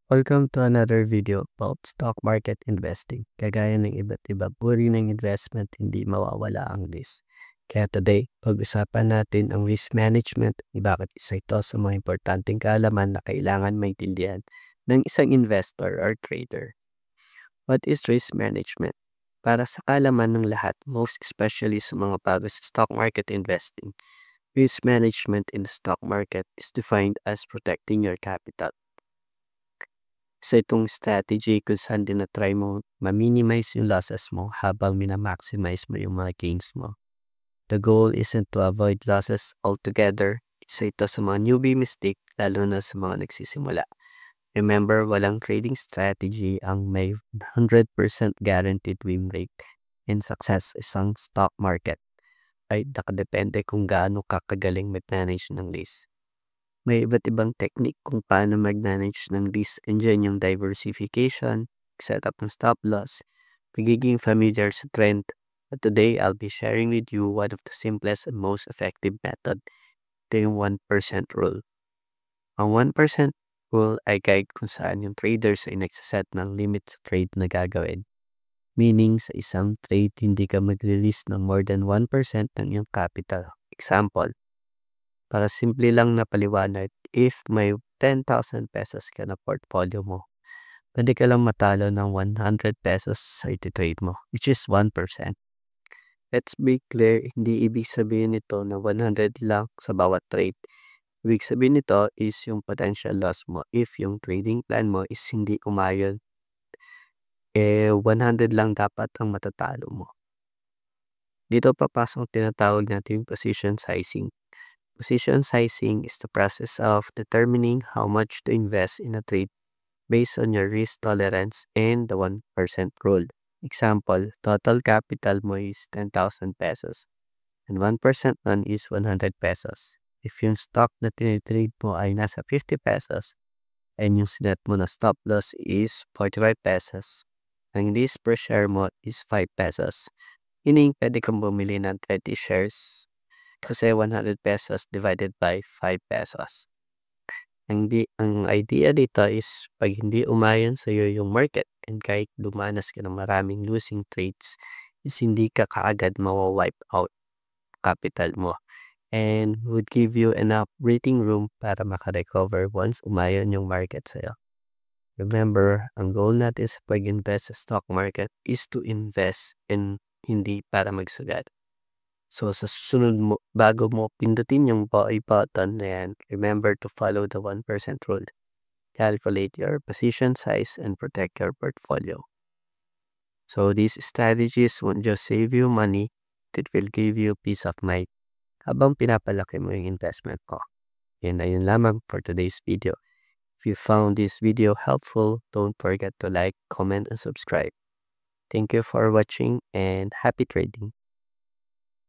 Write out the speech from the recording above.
Welcome to another video about stock market investing. Kagaya ng iba't ibang uri ng investment, hindi mawawala ang risk. Kaya today, pag-usapan natin ang risk management at bakit isa ito sa mga importanteng kaalaman na kailangan maintindihan ng isang investor or trader. What is risk management? Para sa kaalaman ng lahat, most especially sa mga bago sa stock market investing, risk management in the stock market is defined as protecting your capital. Isa itong strategy kung saan tinatry mo ma-minimize yung losses mo habang mina-maximize mo yung mga gains mo. The goal isn't to avoid losses altogether. Isa ito sa mga newbie mistake lalo na sa mga nagsisimula. Remember, walang trading strategy ang may 100% guaranteed win rate and success sa isang stock market ay nakadepende kung gaano kakagaling mag-manage ng risk. May iba't ibang technique kung paano mag-manage ng risk, and dyan yung diversification, setup ng stop loss, pagiging familiar sa trend. But today, I'll be sharing with you one of the simplest and most effective method. Ito yung 1% rule. Ang 1% rule ay guide kung saan yung traders ay nagsaset ng limit sa trade na gagawin. Meaning, sa isang trade, hindi ka mag-release ng more than 1% ng iyong capital. Example, para simple lang na paliwanag, if may 10,000 pesos ka na portfolio mo, pwede ka lang matalo ng 100 pesos sa iti-trade mo, which is 1%. Let's be clear, hindi ibig sabihin nito na 100 lang sa bawat trade. Ibig sabihin nito is yung potential loss mo if yung trading plan mo is hindi umayon. 100 lang dapat ang matatalo mo. Dito papasok tinatawag natin yung position sizing. Position sizing is the process of determining how much to invest in a trade based on your risk tolerance and the 1% rule. Example, total capital mo is 10,000 pesos and 1% nun is 100 pesos. If yung stock na tinitrade mo ay nasa 50 pesos and yung sinet mo na stop loss is 45 pesos, ang risk per share mo is 5 pesos. Meaning, pwede kang bumili ng 20 shares kasi 100 pesos divided by 5 pesos. Ang idea dito is pag hindi umayon sa iyo yung market and kahit dumanas ka ng maraming losing trades is hindi ka kaagad mawa-wipe out capital mo and would give you enough breathing room para makarecover once umayon yung market sa iyo. Remember, ang goal natin sa pag-invest sa stock market is to invest and hindi para magsugat. So, sa susunod mo, bago mo pindutin yung buy button na yan, remember to follow the 1% rule. Calculate your position size and protect your portfolio. So, these strategies won't just save you money, it will give you peace of mind habang pinapalaki mo yung investment ko. Yun na yun lamang for today's video. If you found this video helpful, don't forget to like, comment, and subscribe. Thank you for watching and happy trading.